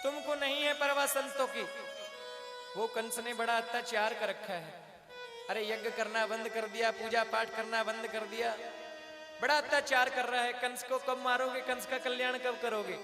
तुमको नहीं है परवाह संतों की। वो कंस ने बड़ा अत्याचार कर रखा है। अरे यज्ञ करना बंद कर दिया, पूजा पाठ करना बंद कर दिया, बड़ा अत्याचार कर रहा है। कंस को कब मारोगे? कंस का कल्याण कब करोगे?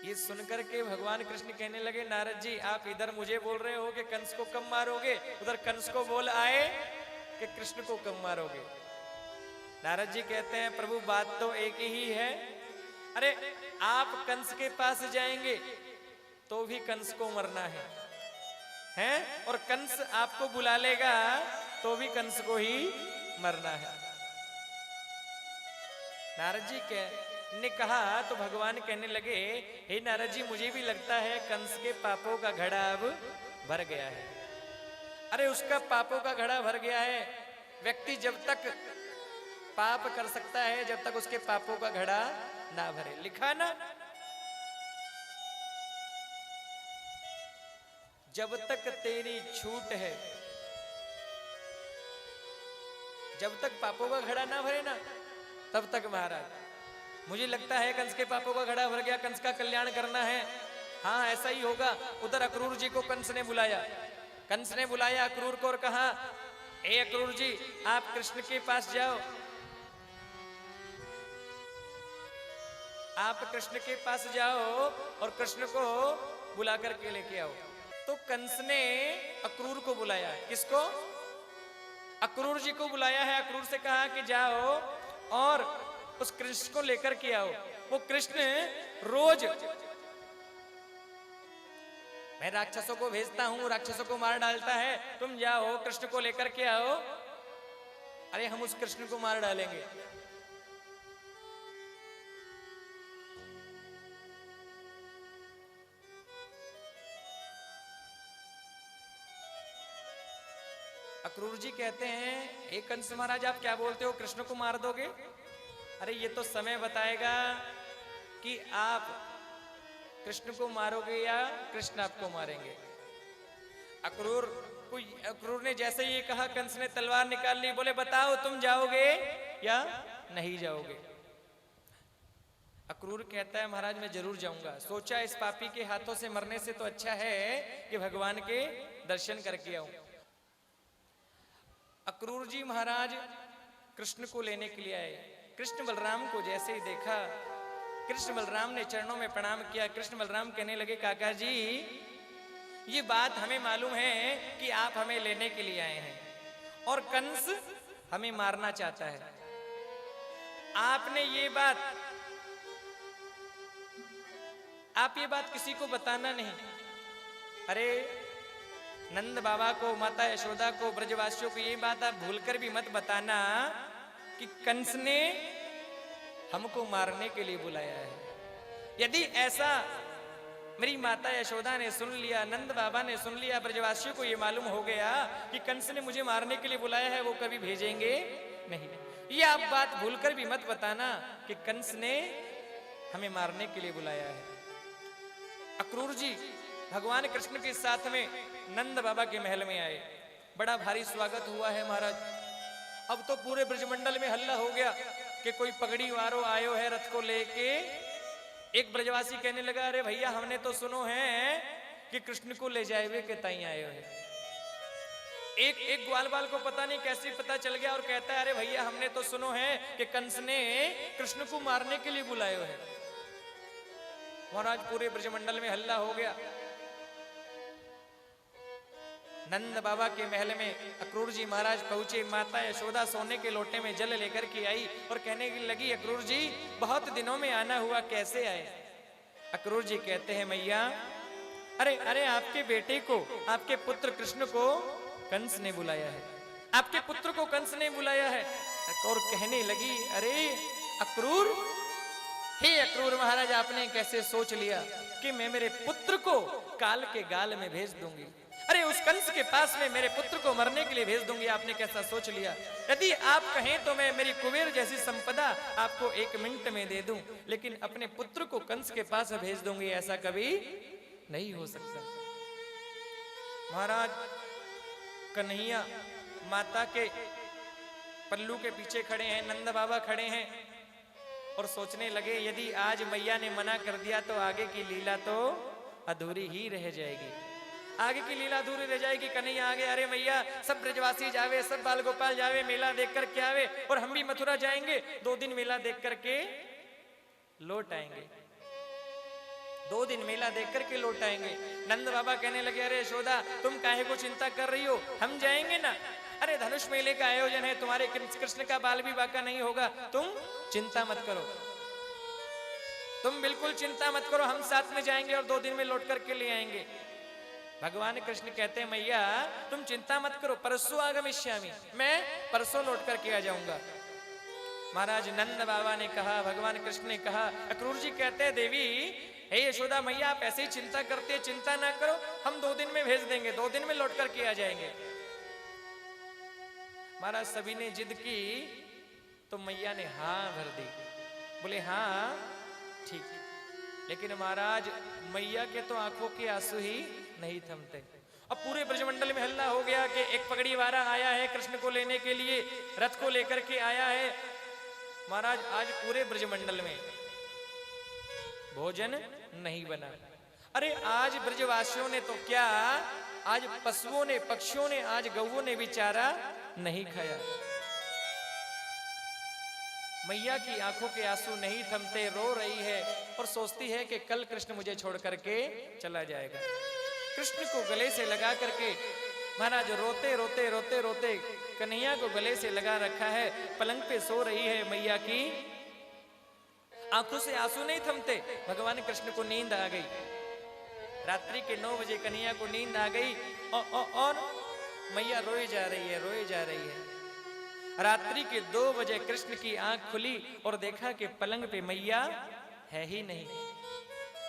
ये सुनकर के भगवान कृष्ण कहने लगे, नारद जी आप इधर मुझे बोल रहे हो कि कंस को कब मारोगे, उधर कंस को बोल आए कि कृष्ण को कब मारोगे। नारद जी कहते हैं, प्रभु बात तो एक ही है। अरे आप कंस के पास जाएंगे तो भी कंस को मरना है? और कंस आपको बुला लेगा तो भी कंस को ही मरना है। नारद जी ने कहा तो भगवान कहने लगे, हे नारद जी मुझे भी लगता है कंस के पापों का घड़ा अब भर गया है। अरे उसका पापों का घड़ा भर गया है। व्यक्ति जब तक पाप कर सकता है जब तक उसके पापों का घड़ा ना भरे। लिखा ना, जब तक तेरी छूट है, जब तक पापों का घड़ा ना भरे ना तब तक महाराज। मुझे लगता है कंस के पापों का घड़ा भर गया, कंस का कल्याण करना है। हाँ ऐसा ही होगा। उधर अक्रूर जी को कंस ने बुलाया। कंस ने बुलाया अक्रूर को और कहा, हे अक्रूर जी आप कृष्ण के पास जाओ, आप कृष्ण के पास जाओ और कृष्ण को बुला करके लेके आओ। तो कंस ने अक्रूर को बुलाया। किसको? अक्रूर जी को बुलाया है। अक्रूर से कहा कि जाओ और उस कृष्ण को लेकर के आओ। वो कृष्ण रोज, मैं राक्षसों को भेजता हूं, राक्षसों को मार डालता है, तुम जाओ कृष्ण को लेकर के आओ। अरे हम उस कृष्ण को मार डालेंगे। अक्रूर जी कहते हैं, हे कंस महाराज आप क्या बोलते हो, कृष्ण को मार दोगे? अरे ये तो समय बताएगा कि आप कृष्ण को मारोगे या कृष्ण आपको मारेंगे। अक्रूर ने जैसे ही कहा कंस ने तलवार निकाल ली। बोले बताओ तुम जाओगे या नहीं जाओगे? अक्रूर कहता है, महाराज मैं जरूर जाऊंगा। सोचा इस पापी के हाथों से मरने से तो अच्छा है कि भगवान के दर्शन करके आऊं। अक्रूर जी महाराज कृष्ण को लेने के लिए आए। कृष्ण बलराम को जैसे ही देखा, कृष्ण बलराम ने चरणों में प्रणाम किया। कृष्ण बलराम कहने लगे, काका जी ये बात हमें मालूम है कि आप हमें लेने के लिए आए हैं और कंस हमें मारना चाहता है। आपने आप ये बात किसी को बताना नहीं। अरे नंद बाबा को, माता यशोदा को, ब्रजवासियों को ये बात आप भूलकर भी मत बताना कि कंस ने हमको मारने के लिए बुलाया है। यदि ऐसा मेरी माता यशोदा ने सुन लिया, नंद बाबा ने सुन लिया, ब्रजवासियों को ये मालूम हो गया कि कंस ने मुझे मारने के लिए बुलाया है, वो कभी भेजेंगे नहीं। ये आप बात भूलकर भी मत बताना कि कंस ने हमें मारने के लिए बुलाया है। अक्रूर जी भगवान कृष्ण के साथ में नंद बाबा के महल में आए। बड़ा भारी स्वागत हुआ है महाराज। अब तो पूरे ब्रजमंडल में हल्ला हो गया कि कोई पगड़ी वारो आयो है रथ को लेके। एक ब्रजवासी कहने लगा, अरे भैया हमने तो सुनो है कि कृष्ण को ले जाए के ताई आयो है। एक ग्वाल बाल को पता नहीं कैसे पता चल गया और कहता है, अरे भैया हमने तो सुनो है कि कंस ने कृष्ण को मारने के लिए बुलायो है। महाराज पूरे ब्रजमंडल में हल्ला हो गया। नंद बाबा के महल में अक्रूर जी महाराज पहुंचे। माता यशोदा सोने के लोटे में जल लेकर के आई और कहने लगी, अक्रूर जी बहुत दिनों में आना हुआ, कैसे आए? अक्रूर जी कहते हैं, मैया अरे आपके बेटे को, आपके पुत्र कृष्ण को कंस ने बुलाया है, आपके पुत्र को कंस ने बुलाया है। और कहने लगी, अरे अक्रूर, हे अक्रूर महाराज आपने कैसे सोच लिया कि मैं मेरे पुत्र को काल के गाल में भेज दूंगी? अरे उस कंस के पास में मेरे पुत्र को मरने के लिए भेज दूंगी, आपने कैसा सोच लिया? यदि आप कहें तो मैं मेरी कुबेर जैसी संपदा आपको 1 मिनट में दे दूं, लेकिन अपने पुत्र को कंस के पास भेज दूंगी, ऐसा कभी नहीं हो सकता। महाराज कन्हैया माता के पल्लू के पीछे खड़े हैं, नंद बाबा खड़े हैं। और सोचने लगे यदि आज मैया ने मना कर दिया तो आगे की लीला तो अधूरी ही रह जाएगी, आगे की लीला अधूरी रह जाएगी। कन्हैया आगे, अरे मैया सब ब्रजवासी जावे, सब बाल गोपाल जावे, मेला देख कर के आवे और हम भी मथुरा जाएंगे, 2 दिन मेला देख करके लौट आएंगे, 2 दिन मेला देख करके लौट आएंगे। नंद बाबा कहने लगे, अरे यशोदा तुम काहे को चिंता कर रही हो, हम जाएंगे ना। अरे धनुष मेले का आयोजन है, तुम्हारे कृष्ण का बाल भी बाका नहीं होगा, तुम चिंता मत करो, तुम बिल्कुल चिंता मत करो, हम साथ में जाएंगे और 2 दिन में लौट करके ले आएंगे। भगवान कृष्ण कहते हैं, मैया तुम चिंता मत करो, परसों आगमिष्यामि, मैं परसों लौट करके आ जाऊंगा। महाराज नंद बाबा ने कहा, भगवान कृष्ण ने कहा, अक्रूर जी कहते हैं, देवी हे यशोदा मैया आप ऐसे ही चिंता करते हैं, चिंता ना करो, हम 2 दिन में भेज देंगे, 2 दिन में लौट करके आ जाएंगे। महाराज सभी ने जिद की तो मैया ने हाँ भर दी, बोले हाँ ठीक। लेकिन महाराज मैया के तो आंखों के आंसू ही नहीं थमते। अब पूरे ब्रजमंडल में हल्ला हो गया कि एक पगड़ी वाला आया है कृष्ण को लेने के लिए, रथ को लेकर के आया है। महाराज आज पूरे ब्रजमंडल में भोजन नहीं बना। अरे आज ब्रजवासियों ने तो क्या, आज पशुओं ने, पक्षियों ने, आज गौओं ने भी चारा नहीं खाया। मैया की आंखों के आंसू नहीं थमते, रो रही है और सोचती है कि कल कृष्ण मुझे छोड़ करके चला जाएगा। कृष्ण को गले से लगा करके महाराज रोते रोते रोते रोते कन्हैया को गले से लगा रखा है, पलंग पे सो रही है मैया की आंखों से आंसू नहीं थमते। भगवान कृष्ण को नींद आ गई, रात्रि के 9 बजे कन्हैया को नींद आ गई और मैया रोई जा रही है, रोई जा रही है। रात्रि के 2 बजे कृष्ण की आंख खुली और देखा कि पलंग पे मैया है ही नहीं,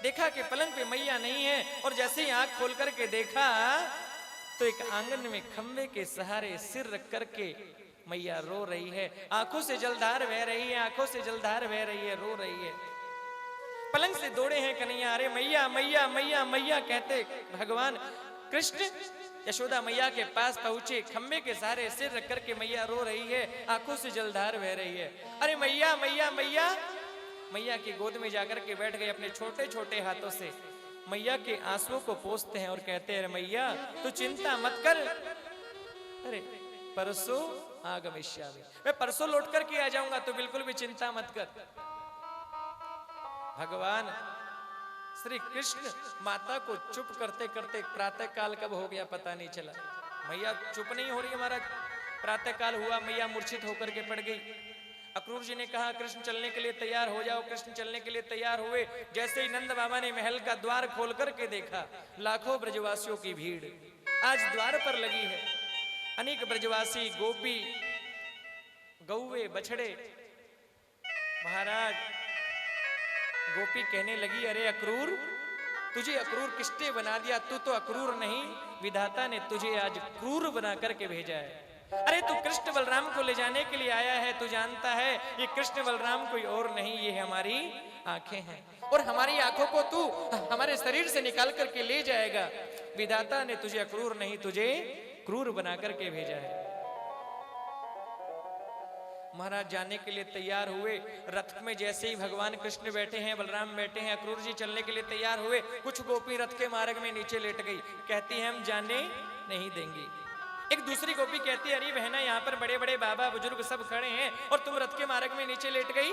देखा कि पलंग पे मैया नहीं है। और जैसे ही आंख खोल करके देखा तो एक आंगन में खंबे के सहारे सिर रख करके मैया रो रही है, आंखों से जलधार बह रही है, आंखों से जलधार बह रही है, रो रही है। पलंग से दौड़े हैं कन्हैया, अरे मैया मैया मैया मैया कहते भगवान कृष्ण यशोदा मैया के पास पहुंचे, खंबे के सहारे सिर रख करके मैया रो रही है, आंखों से जलधार बह रही है। अरे मैया मैया मैया, मैया की गोद में जाकर के बैठ गए, अपने छोटे छोटे हाथों से मैया के आंसुओं को पोंछते हैं और कहते हैं, मैया तू चिंता मत कर, अरे परसों आगमिष्यामि, मैं परसों लौट करके आ जाऊंगा, तो बिल्कुल भी चिंता मत कर। भगवान श्री कृष्ण माता को चुप करते करते प्रातः काल कब हो गया पता नहीं चला। मैया चुप नहीं हो रही है महाराज, प्रातः काल हुआ, मैया मूर्छित होकर के पड़ गई। अक्रूर जी ने कहा कृष्ण चलने के लिए तैयार हो जाओ, कृष्ण चलने के लिए तैयार हुए। जैसे ही नंद बाबा ने महल का द्वार खोल करके देखा, लाखों ब्रजवासियों की भीड़ आज द्वार पर लगी है। अनेक ब्रजवासी, गोपी, गौवे, बछड़े। महाराज गोपी कहने लगी, अरे अक्रूर, तुझे अक्रूर किसने बना दिया, तू तो अक्रूर नहीं, विधाता ने तुझे आज क्रूर बना करके भेजा है। अरे तू कृष्ण बलराम को ले जाने के लिए आया है, तू जानता है ये कृष्ण बलराम कोई और नहीं, ये हमारी आंखें हैं, और हमारी आंखों को तू हमारे शरीर से निकाल करके ले जाएगा। विधाता ने तुझे अक्रूर नहीं, तुझे क्रूर बना करके भेजा है। महाराज जाने के लिए तैयार हुए। रथ में जैसे ही भगवान कृष्ण बैठे हैं, बलराम बैठे हैं, अक्रूर जी चलने के लिए तैयार हुए। कुछ गोपी रथ के मार्ग में नीचे लेट गई, कहती है हम जाने नहीं देंगे। एक दूसरी गोपी कहती है, अरे बहना यहाँ पर बड़े बड़े बाबा बुजुर्ग सब खड़े हैं और तुम रथ के मार्ग में नीचे लेट गई।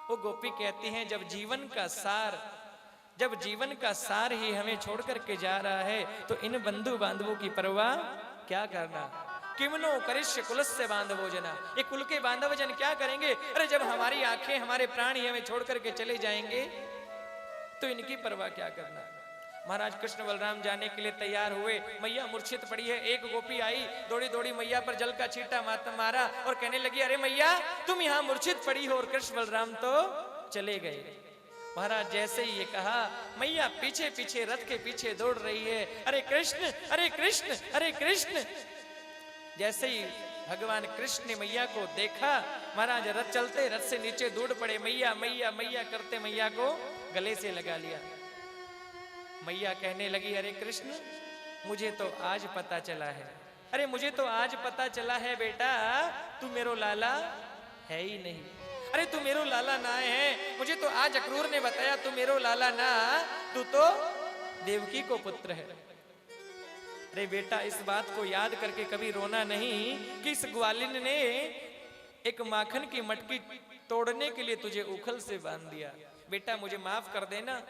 वो गोपी कहती हैं, जब जीवन का सार ही हमें छोड़ करके जा रहा है तो इन बंधु बांधवों की परवाह क्या करना। किमनो करिष्य कुलस्य बांधवो जना, ये कुल के बांधव जन क्या करेंगे। अरे जब हमारी आंखें, हमारे प्राण ही हमें छोड़ करके चले जाएंगे तो इनकी परवाह क्या करना। महाराज कृष्ण बलराम जाने के लिए तैयार हुए। मैया मूर्छित पड़ी है। एक गोपी आई, दौड़ी दौड़ी मैया पर जल का छींटा मारा और कहने लगी, अरे मैया तुम यहाँ मूर्छित पड़ी हो और कृष्ण बलराम तो चले गए। महाराज जैसे ही ये कहा, मैया पीछे पीछे रथ के पीछे दौड़ रही है, अरे कृष्ण अरे कृष्ण अरे कृष्ण। जैसे ही भगवान कृष्ण ने मैया को देखा, महाराज रथ चलते रथ से नीचे दौड़ पड़े। मैया मैया मैया करते मैया को गले से लगा लिया। मैया कहने लगी, अरे कृष्ण मुझे तो आज पता चला है, अरे मुझे तो आज पता चला है बेटा, तू मेरो लाला है ही नहीं। अरे तू मेरो लाला ना है, मुझे तो आज अक्रूर ने बताया तू मेरो लाला ना, तू तो देवकी को पुत्र है। अरे बेटा इस बात को याद करके कभी रोना नहीं कि इस ग्वालिन ने एक माखन की मटकी तोड़ने के लिए तुझे उखल से बांध दिया। बेटा मुझे माफ कर देना।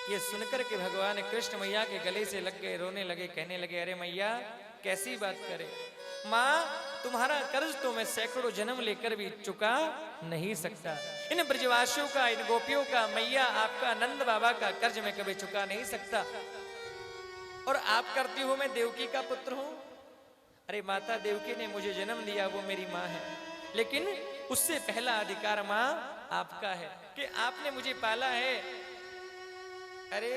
ये सुनकर के भगवान कृष्ण मैया के गले से लग गए, रोने लगे, कहने लगे अरे मैया कैसी बात करे, माँ तुम्हारा कर्ज तो मैं सैकड़ों जन्म लेकर भी चुका नहीं सकता। इन ब्रजवासियों का, इन गोपियों का, मैया आपका, नंद बाबा का कर्ज मैं कभी चुका नहीं सकता। और आप करती हो मैं देवकी का पुत्र हूं। अरे माता देवकी ने मुझे जन्म दिया, वो मेरी माँ है, लेकिन उससे पहला अधिकार माँ आपका है कि आपने मुझे पाला है। अरे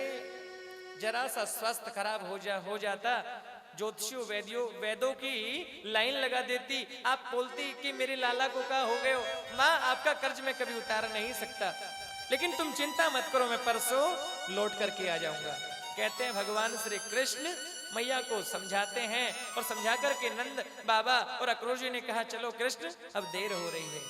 जरा सा स्वास्थ्य खराब हो जाता, ज्योतिषियों वेदों की लाइन लगा देती, आप बोलती कि मेरे लाला को क्या हो गए हो। माँ आपका कर्ज मैं कभी उतार नहीं सकता, लेकिन तुम चिंता मत करो, मैं परसों लौट करके आ जाऊंगा। कहते हैं भगवान श्री कृष्ण मैया को समझाते हैं और समझा करके नंद बाबा और अक्रूर जी ने कहा चलो कृष्ण अब देर हो रही है।